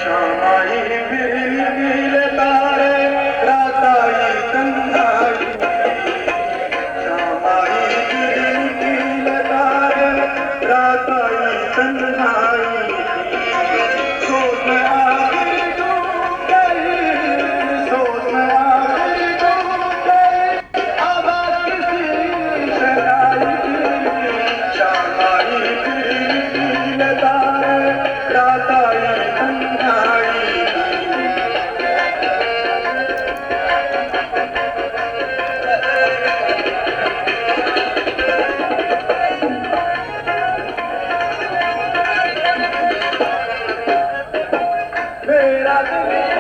शामाई bill तारे राताई तन्हाई शामाई bill तारे राताई तन्हाई सोच में आखिर डूब गई सोच में आखिर डूब गई आवाज़ किसी से आई शामाई बिल तारे राताई तन्हाई मेरा दिल